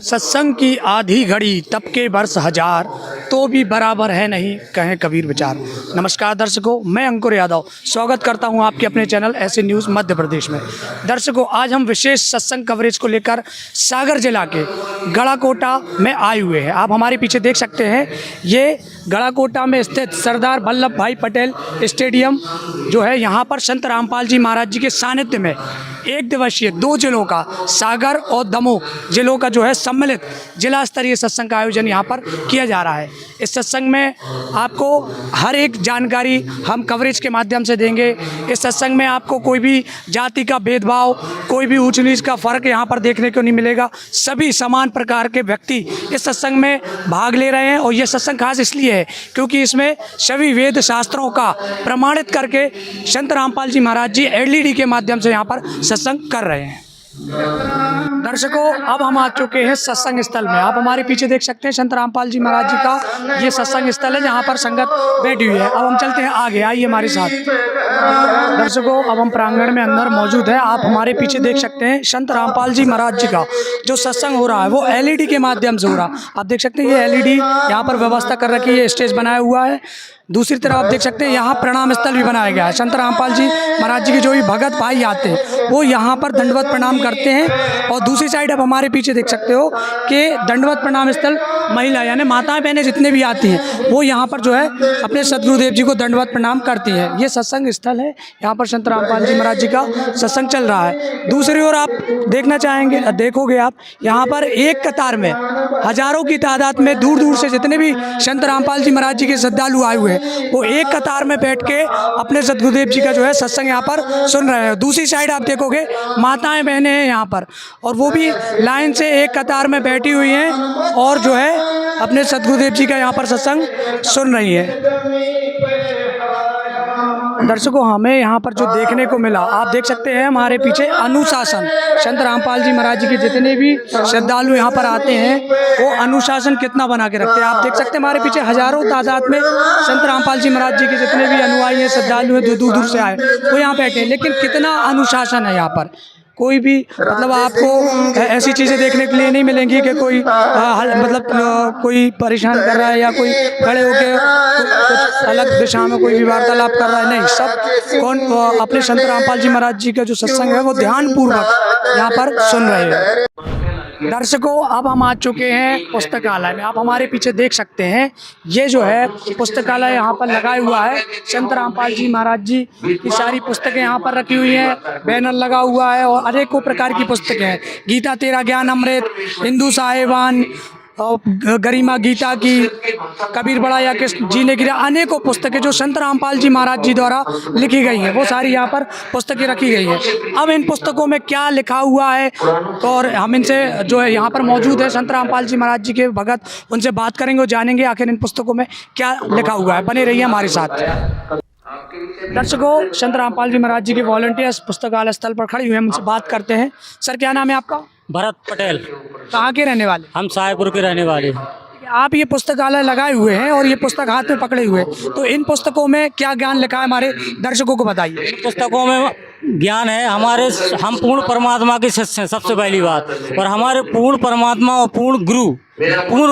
सत्संग की आधी घड़ी तब के वर्ष हजार, तो भी बराबर है नहीं कहें कबीर विचार। नमस्कार दर्शकों, मैं अंकुर यादव स्वागत करता हूं आपके अपने चैनल ऐसे न्यूज़ मध्य प्रदेश में। दर्शकों, आज हम विशेष सत्संग कवरेज को लेकर सागर जिला के गढ़ाकोटा में आए हुए हैं। आप हमारे पीछे देख सकते हैं, ये गढ़ाकोटा में स्थित सरदार वल्लभ भाई पटेल स्टेडियम जो है, यहाँ पर संत रामपाल जी महाराज जी के सानिध्य में एक दिवसीय 2 जिलों का, सागर और दमोह जिलों का जो है सम्मिलित जिला स्तरीय सत्संग का आयोजन यहाँ पर किया जा रहा है। इस सत्संग में आपको हर एक जानकारी हम कवरेज के माध्यम से देंगे। इस सत्संग में आपको कोई भी जाति का भेदभाव, कोई भी ऊंच नीच का फ़र्क यहाँ पर देखने को नहीं मिलेगा। सभी समान प्रकार के व्यक्ति इस सत्संग में भाग ले रहे हैं और ये सत्संग खास इसलिए है क्योंकि इसमें सभी वेद शास्त्रों का प्रमाणित करके संत रामपाल जी महाराज जी एलईडी के माध्यम से यहाँ पर सत्संग कर रहे हैं। दर्शकों, अब हम आ चुके हैं सत्संग स्थल में। आप हमारे पीछे देख सकते हैं संत रामपाल जी महाराज जी का ये सत्संग स्थल है जहाँ पर संगत बैठी हुई है। अब हम चलते हैं आगे, आइए हमारे साथ। दर्शकों, अब हम प्रांगण में अंदर मौजूद है। आप हमारे पीछे देख सकते हैं संत रामपाल जी महाराज जी का जो सत्संग हो रहा है वो एलईडी के माध्यम से हो रहा है। आप देख सकते हैं ये एलईडी यहाँ पर व्यवस्था कर रखी है, स्टेज बनाया हुआ है। दूसरी तरफ आप देख सकते हैं यहाँ प्रणाम स्थल भी बनाया गया है। संत रामपाल जी महाराज जी के जो भी भगत भाई आते हैं वो यहाँ पर दंडवत प्रणाम करते हैं। और दूसरी साइड आप हमारे पीछे देख सकते हो कि दंडवत प्रणाम स्थल महिला यानी माताएं बहनें जितने भी आती हैं वो यहाँ पर जो है अपने सदगुरुदेव जी को दंडवत प्रणाम करती हैं। ये सत्संग स्थल है, यहाँ पर संत रामपाल जी महाराज जी का सत्संग चल रहा है। दूसरी ओर आप देखना चाहेंगे, देखोगे आप यहाँ पर एक कतार में हजारों की तादाद में दूर दूर से जितने भी संत रामपाल जी महाराज जी के श्रद्धालु आए हुए वो एक कतार में बैठ के अपने सदगुरुदेव जी का जो है सत्संग यहाँ पर सुन रहे हैं। दूसरी साइड आप देखोगे माताएं बहनें हैं यहाँ पर और वो भी लाइन से एक कतार में बैठी हुई हैं और जो है अपने सदगुरुदेव जी का यहाँ पर सत्संग सुन रही है। दर्शकों, हमें यहाँ पर जो देखने को मिला, आप देख सकते हैं हमारे पीछे अनुशासन। संत रामपाल जी महाराज जी के जितने भी श्रद्धालु यहाँ पर आते हैं वो अनुशासन कितना बना के रखते हैं। आप देख सकते हैं हमारे पीछे हजारों तादाद में संत रामपाल जी महाराज जी के जितने भी अनुयायी हैं, श्रद्धालु हैं, दूर दूर से आए वो यहाँ बैठे हैं। लेकिन कितना अनुशासन है यहाँ पर, कोई भी मतलब आपको ऐसी चीज़ें देखने के लिए नहीं मिलेंगी कि कोई कोई परेशान कर रहा है या कोई खड़े होकर कुछ अलग दिशा में कोई भी वार्तालाप कर रहा है। नहीं, सब अपने संत रामपाल जी महाराज जी का जो सत्संग है वो ध्यानपूर्वक यहाँ पर सुन रहे हैं। दर्शकों, अब हम आ चुके हैं पुस्तकालय में। आप हमारे पीछे देख सकते हैं ये जो है पुस्तकालय यहाँ पर लगाया हुआ है। संत रामपाल जी महाराज जी की सारी पुस्तकें यहाँ पर रखी हुई हैं, बैनर लगा हुआ है और अनेकों प्रकार की पुस्तकें हैं। गीता तेरा ज्ञान अमृत, हिंदू साहिबान और गरिमा गीता की, कबीर बड़ा या कृष्ण जीने की, अनेकों पुस्तकें जो संत रामपाल जी महाराज जी द्वारा लिखी गई हैं वो सारी यहाँ पर पुस्तकें रखी गई हैं। अब इन पुस्तकों में क्या लिखा हुआ है तो और हम इनसे जो है यहाँ पर मौजूद है संत रामपाल जी महाराज जी के भगत, उनसे बात करेंगे और जानेंगे आखिर इन पुस्तकों में क्या लिखा हुआ है। बने रहिए हमारे साथ। दर्शकों, संत रामपाल जी महाराज जी के वॉलंटियर्स पुस्तकालय स्थल पर खड़े हुए हैं, उनसे बात करते हैं। सर, क्या नाम है आपका? भरत पटेल। कहाँ के रहने वाले? हम साहेबपुर के रहने वाले हैं। आप ये पुस्तकालय लगाए हुए हैं और ये पुस्तक हाथ में पकड़े हुए हैं, तो इन पुस्तकों में क्या ज्ञान लिखा है हमारे दर्शकों को बताइए। पुस्तकों में ज्ञान है हमारे, हम पूर्ण परमात्मा के शिष्य हैं सबसे पहली बात, और हमारे पूर्ण परमात्मा और पूर्ण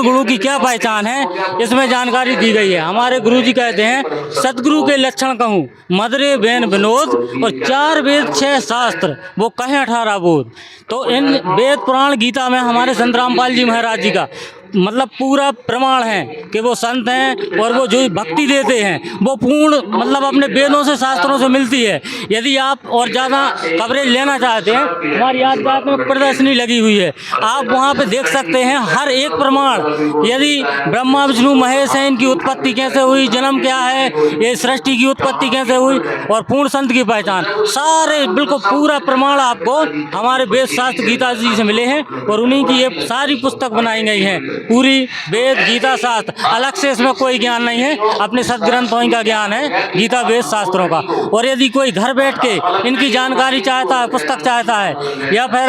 गुरु की क्या पहचान है इसमें जानकारी दी गई है। हमारे गुरु जी कहते हैं सतगुरु के लक्षण कहूँ मदरे बेन विनोद, और 4 वेद 6 शास्त्र वो कहें 18 बोध। तो इन वेद पुराण गीता में हमारे संत रामपाल जी महाराज जी का मतलब पूरा प्रमाण है कि वो संत हैं और वो जो भक्ति देते हैं वो पूर्ण मतलब अपने वेदों से शास्त्रों से मिलती है। यदि आप और ज़्यादा कवरेज लेना चाहते हैं, हमारी यादगार में प्रदर्शनी लगी हुई है, आप वहाँ पे देख सकते हैं हर एक प्रमाण। यदि ब्रह्मा विष्णु महेश हैं, इनकी उत्पत्ति कैसे हुई, जन्म क्या है, ये सृष्टि की उत्पत्ति कैसे हुई और पूर्ण संत की पहचान, सारे बिल्कुल पूरा प्रमाण आपको हमारे वेद शास्त्र गीता जी से मिले हैं और उन्हीं की ये सारी पुस्तक बनाई गई है। पूरी वेद गीता शास्त्र, अलग से इसमें कोई ज्ञान नहीं है, अपने सदग्रंथों का ज्ञान है गीता वेद शास्त्रों का। और यदि कोई घर बैठ के इनकी जानकारी चाहता है, पुस्तक चाहता है या फिर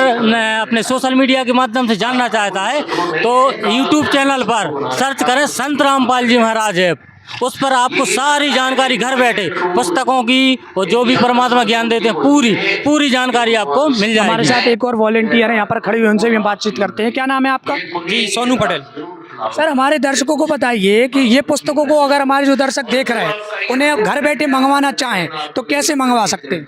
अपने सोशल मीडिया के माध्यम से जानना चाहता है तो यूट्यूब चैनल पर सर्च करें संत रामपाल जी महाराज ऐप, उस पर आपको सारी जानकारी घर बैठे पुस्तकों की और जो भी परमात्मा ज्ञान देते हैं पूरी जानकारी आपको मिल जाएगी। हमारे साथ एक और वॉलेंटियर है यहाँ पर खड़ी हुई, उनसे भी हम बातचीत करते हैं। क्या नाम है आपका? जी सोनू पटेल। सर, हमारे दर्शकों को बताइए कि ये पुस्तकों को अगर हमारे जो दर्शक देख रहे हैं उन्हें अब घर बैठे मंगवाना चाहें तो कैसे मंगवा सकते हैं?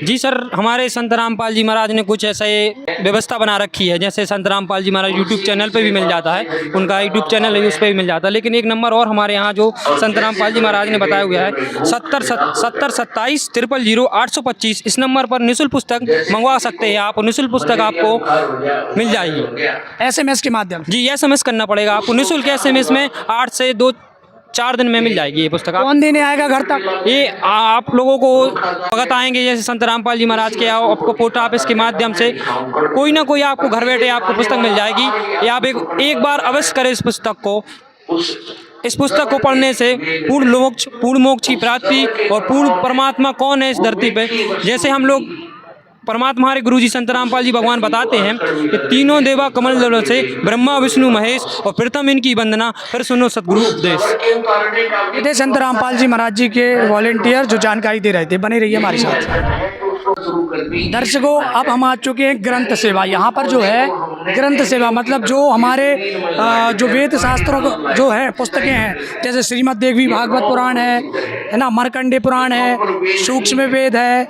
जी सर, हमारे संत रामपाल जी महाराज ने कुछ ऐसे व्यवस्था बना रखी है, जैसे संत रामपाल जी महाराज यूट्यूब चैनल पे भी मिल जाता है, उनका यूट्यूब चैनल है उस पर भी मिल जाता है। लेकिन एक नंबर और हमारे यहाँ जो संत रामपाल जी महाराज ने बताया हुआ है 7027 इस नंबर पर निःशुल्क पुस्तक मंगवा सकते हैं आप। निःशुल्क पुस्तक आपको मिल जाएगी SMS के माध्यम से। जी। SMS करना पड़ेगा आपको निःशुल्क। SMS में 8 से 2-4 दिन में मिल जाएगी ये पुस्तक। कौन देने आएगा घर तक? ये आप लोगों को भगत आएंगे, जैसे संत रामपाल जी महाराज के आपको पोस्ट ऑफिस के माध्यम से कोई ना कोई आपको घर बैठे आपको पुस्तक मिल जाएगी। या आप एक बार अवश्य करें इस पुस्तक को। इस पुस्तक को पढ़ने से पूर्ण मोक्ष की प्राप्ति और पूर्ण परमात्मा कौन है इस धरती पे, जैसे हम लोग परमात्मा हमारे गुरुजी संत रामपाल जी भगवान बताते हैं कि तीनों देवा कमल दलों से ब्रह्मा विष्णु महेश और प्रथम इनकी वंदना, फिर सुनो सतगुरु उपदेश। ये थे संत रामपाल जी महाराज जी के वॉलेंटियर जो जानकारी दे रहे थे। बने रहिए हमारे साथ। दर्शकों, अब हम आ चुके हैं ग्रंथ सेवा। यहाँ पर जो है ग्रंथ सेवा मतलब जो हमारे जो वेद शास्त्रों को जो है पुस्तकें हैं, जैसे श्रीमद् देवी भागवत पुराण है ना, मार्कंडेय पुराण है, सूक्ष्म वेद है,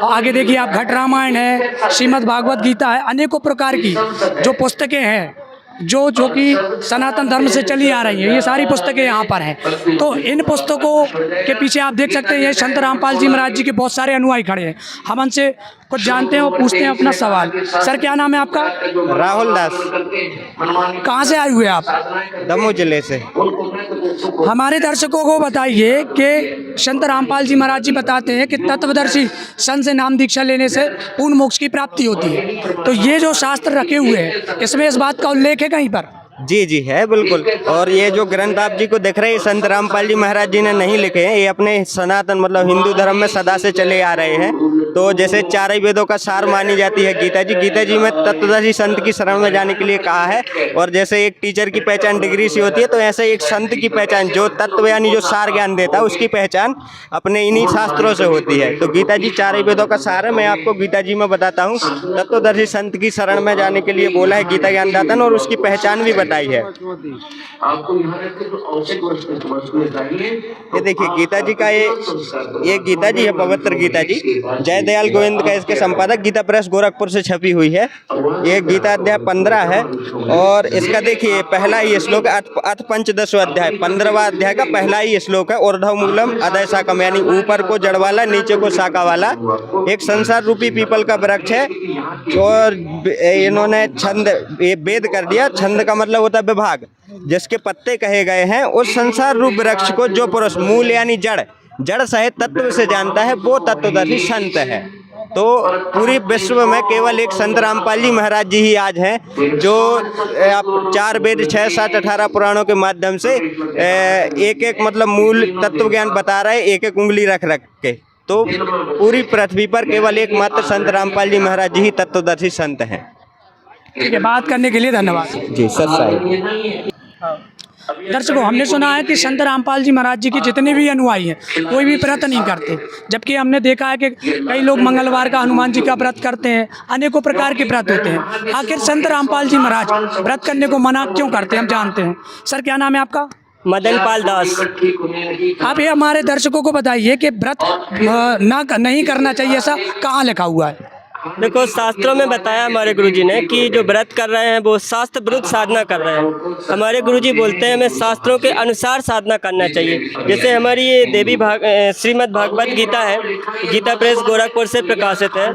आगे देखिए आप घट रामायण है, श्रीमद् भागवत गीता है, अनेकों प्रकार की जो पुस्तकें हैं जो कि सनातन धर्म से चली आ रही हैं, ये सारी पुस्तकें यहाँ पर हैं। तो इन पुस्तकों के पीछे आप देख सकते हैं ये संत रामपाल जी महाराज जी के बहुत सारे अनुयायी खड़े हैं। हम उनसे कुछ जानते हैं और पूछते हैं अपना सवाल। सर, क्या नाम है आपका? राहुल दास। कहाँ से आए हुए आप? दमोह जिले से। हमारे दर्शकों को बताइए कि संत रामपाल जी महाराज जी बताते हैं कि तत्वदर्शी संत से नाम दीक्षा लेने से पूर्ण मोक्ष की प्राप्ति होती है। तो ये जो शास्त्र रखे हुए हैं इसमें इस बात का उल्लेख है कहीं पर? जी है बिल्कुल। और ये जो ग्रंथ आप जी को दिख रहे हैं संत रामपाल जी महाराज जी ने नहीं लिखे हैं, ये अपने सनातन मतलब हिंदू धर्म में सदा से चले आ रहे हैं। तो जैसे चारों वेदों का सार मानी जाती है गीता जी में तत्वदर्शी संत की शरण में जाने के लिए कहा है। और जैसे एक टीचर की पहचान डिग्री से होती है, तो ऐसे एक संत की पहचान जो तत्व यानी जो सार ज्ञान देता है उसकी पहचान अपने इन्हीं शास्त्रों से होती है। तो गीता जी चारों वेदों का सार है। मैं आपको गीता जी में बताता हूँ, तत्वदर्शी संत की शरण में जाने के लिए बोला है गीता ज्ञानदाता ने, और उसकी पहचान भी बताई है। ये देखिए गीता जी का ये गीता जी है, पवित्र गीता जी जय दयाल गोविंद का इसके संपादक, गीता प्रेस गोरखपुर से छपी हुई है। ये गीता अध्याय 15 है और इसका देखिए पहला ही श्लोक अथ पंचदशो अध्याय 15वां अध्याय का पहला ही श्लोक है। ऊर्ध्व मूलम अधः शाकम यानी ऊपर को जड़ वाला नीचे को शाखा वाला एक संसार रूपी पीपल का वृक्ष है। और इन्होंने छंद ये वेद कर दिया। छंद का मतलब होता है विभाग, जिसके पत्ते कहे गए हैं। उस संसार रूप वृक्ष को जो पुरुष मूल यानी जड़ सहित तत्व से जानता है वो तत्वदर्शी संत है। तो पूरी विश्व में केवल एक संत रामपाल जी महाराज जी ही आज हैं जो आप 4 वेद 6 7 18 पुराणों के माध्यम से एक मतलब मूल तत्व ज्ञान बता रहे, एक उंगली रख के। तो पूरी पृथ्वी पर केवल एकमात्र संत रामपाल जी महाराज जी ही तत्वदर्शी संत हैं। ठीक है, बात करने के लिए धन्यवाद। जी सर साहिब। दर्शकों, हमने सुना है कि संत रामपाल जी महाराज जी के जितने भी अनुयायी हैं कोई भी व्रत नहीं करते, जबकि हमने देखा है कि कई लोग मंगलवार का हनुमान जी का व्रत करते हैं, अनेकों प्रकार के व्रत होते हैं। आखिर संत रामपाल जी महाराज व्रत करने को मना क्यों करते हैं, हम जानते हैं। सर, क्या नाम है आपका? मदन पाल दास। आप ये हमारे दर्शकों को बताइए कि व्रत नहीं करना चाहिए, ऐसा कहाँ लिखा हुआ है? देखो, शास्त्रों में बताया हमारे गुरुजी ने कि जो व्रत कर रहे हैं वो शास्त्र विरुद्ध साधना कर रहे हैं। हमारे गुरुजी बोलते हैं हमें शास्त्रों के अनुसार साधना करना चाहिए। जैसे हमारी ये देवी श्रीमद् भागवत गीता है, गीता प्रेस गोरखपुर से प्रकाशित है।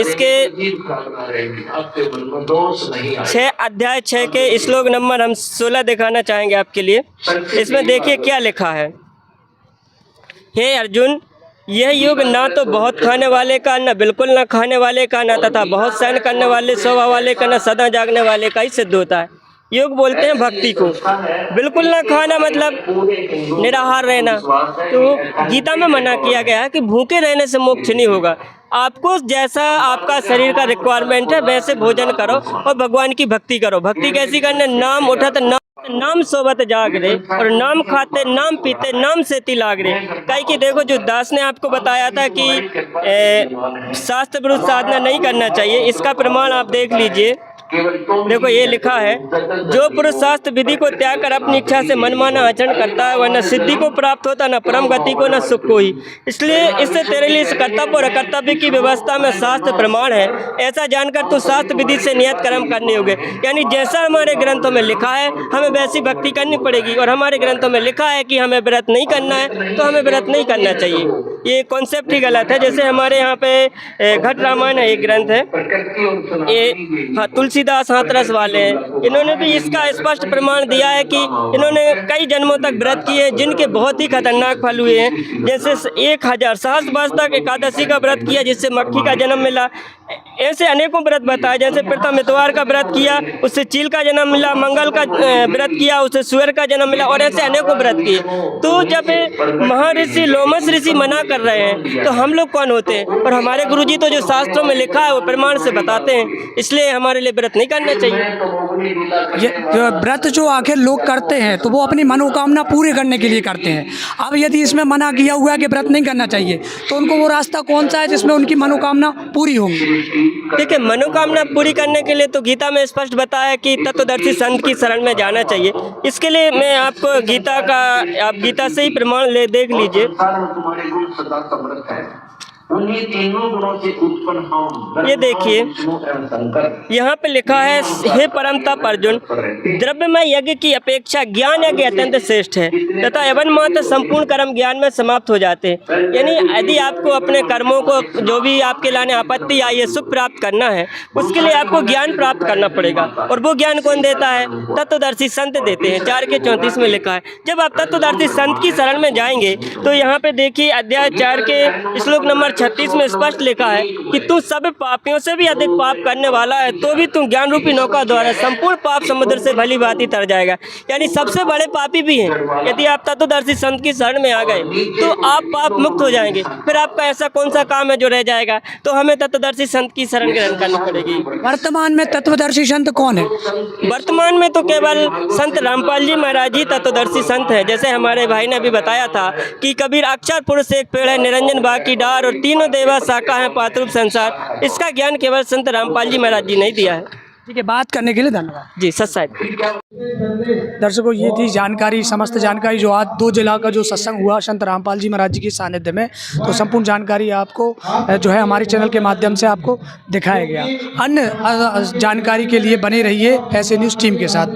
इसके 6 अध्याय 6 के श्लोक नंबर हम 16 दिखाना चाहेंगे आपके लिए। इसमें देखिए क्या लिखा है। हे अर्जुन, यह युग ना तो बहुत खाने वाले का, न बिल्कुल न खाने वाले का, न तथा बहुत सहन करने वाले स्वभाव वाले का, न सदा जागने वाले का ही सिद्ध होता है। योग बोलते हैं भक्ति को। बिल्कुल ना खाना मतलब निराहार रहना, तो गीता में मना किया गया है कि भूखे रहने से मोक्ष नहीं होगा। आपको जैसा आपका शरीर का रिक्वायरमेंट है वैसे भोजन करो और भगवान की भक्ति करो। भक्ति कैसी करने, नाम उठत नाम सोबत जागरे, और नाम खाते नाम पीते नाम से तिलागरे। कई कि देखो जो दास ने आपको बताया था कि शास्त्र विरुद्ध साधना नहीं करना चाहिए, इसका प्रमाण आप देख लीजिए। देखो ये लिखा है, जो पुरुष शास्त्र विधि को त्याग कर अपनी इच्छा से मनमाना आचरण करता है वह न सिद्धि को प्राप्त होता, न परम गति को, न सुख को ही। इसलिए इससे तेरे लिए इस कर्तव्य और अकर्तव्य की व्यवस्था में शास्त्र प्रमाण है। ऐसा जानकर तू शास्त्र विधि से नियत कर्म करने होंगे। यानी जैसा हमारे ग्रंथों में लिखा है हमें वैसी भक्ति करनी पड़ेगी, और हमारे ग्रंथों में लिखा है कि हमें व्रत नहीं करना है तो हमें व्रत नहीं करना चाहिए। ये कॉन्सेप्ट ही गलत है। जैसे हमारे यहाँ पे घट रामायण है, एक ग्रंथ है, ये हाँ तुलसीदास हाथरस वाले हैं, इन्होंने भी इसका स्पष्ट प्रमाण दिया है कि इन्होंने कई जन्मों तक व्रत किए जिनके बहुत ही खतरनाक फल हुए हैं। जैसे 1000 सहस्त्र तक एकादशी का व्रत किया जिससे मक्खी का जन्म मिला। ऐसे अनेकों व्रत बताए, जैसे प्रथम इतवार का व्रत किया उससे चील का जन्म मिला, मंगल का व्रत किया उससे सुअर का जन्म मिला, और ऐसे अनेकों व्रत किए। तो जब महर्षि लोमस ऋषि मना कर रहे हैं तो हम लोग कौन होते हैं? और हमारे गुरुजी तो जो शास्त्रों में लिखा है वो प्रमाण से बताते हैं, इसलिए हमारे लिए व्रत नहीं करना चाहिए। ये व्रत जो आखिर लोग करते हैं तो वो अपनी मनोकामना पूरी करने के लिए करते हैं। अब यदि इसमें मना किया हुआ है कि व्रत नहीं करना चाहिए तो उनको वो रास्ता कौन सा है जिसमें उनकी मनोकामना पूरी होगी? देखिए, मनोकामना पूरी करने के लिए तो गीता में स्पष्ट बताया कि तत्वदर्शी संत की शरण में जाना चाहिए। इसके लिए मैं आपको गीता का, आप गीता से ही प्रमाण ले देख लीजिए। ये देखिए यहाँ पे लिखा है, हे परम तप अर्जुन, द्रव्यमय यज्ञ की अपेक्षा ज्ञान यज्ञ अत्यंत श्रेष्ठ है तथा एवं मात्र संपूर्ण कर्म ज्ञान में समाप्त हो जाते हैं। यानी यदि आपको अपने कर्मों को, जो भी आपके लाने आपत्ति आई है, सुख प्राप्त करना है, उसके लिए आपको ज्ञान प्राप्त करना पड़ेगा। और वो ज्ञान कौन देता है? तत्वदर्शी संत देते हैं। 4 के 34 में लिखा है। जब आप तत्वदर्शी संत की शरण में जाएंगे तो यहाँ पे देखिए अध्याय 4 के श्लोक नंबर 36 में स्पष्ट लिखा है कि तू सब पापियों से भी अधिक पाप करने वाला है तो भी तू ज्ञान रूपी नौका द्वारा संपूर्ण पाप समुद्र से भली भांति तर जाएगा। यानी सबसे बड़े पापी भी हैं। यदि आप तत्वदर्शी संत की शरण में आ गए तो आप पाप मुक्त हो जाएंगे। फिर आपका ऐसा कौन सा काम है जो रह जाएगा? तो हमें तत्वदर्शी संत की शरण ग्रहण करनी पड़ेगी। वर्तमान में तत्वदर्शी संत कौन है? वर्तमान में तो केवल संत रामपाल जी महाराज जी तत्वदर्शी संत है। जैसे हमारे भाई ने अभी बताया था कि कबीर अक्षर पुरुष एक पेड़ है, निरंजन बाकी डार, और तीनों देवा शाखा है, पातरूप संसार। इसका ज्ञान केवल संत रामपाल जी महाराज जी नहीं दिया है। ठीक है, बात करने के लिए धन्यवाद जी। सच साहिब दर्शकों, ये थी जानकारी, समस्त जानकारी जो आज 2 जिला का जो सत्संग हुआ संत रामपाल जी महाराज जी के सानिध्य में। तो संपूर्ण जानकारी आपको जो है हमारे चैनल के माध्यम से आपको दिखाया गया। अन्य जानकारी के लिए बने रहिए ऐसे न्यूज़ टीम के साथ।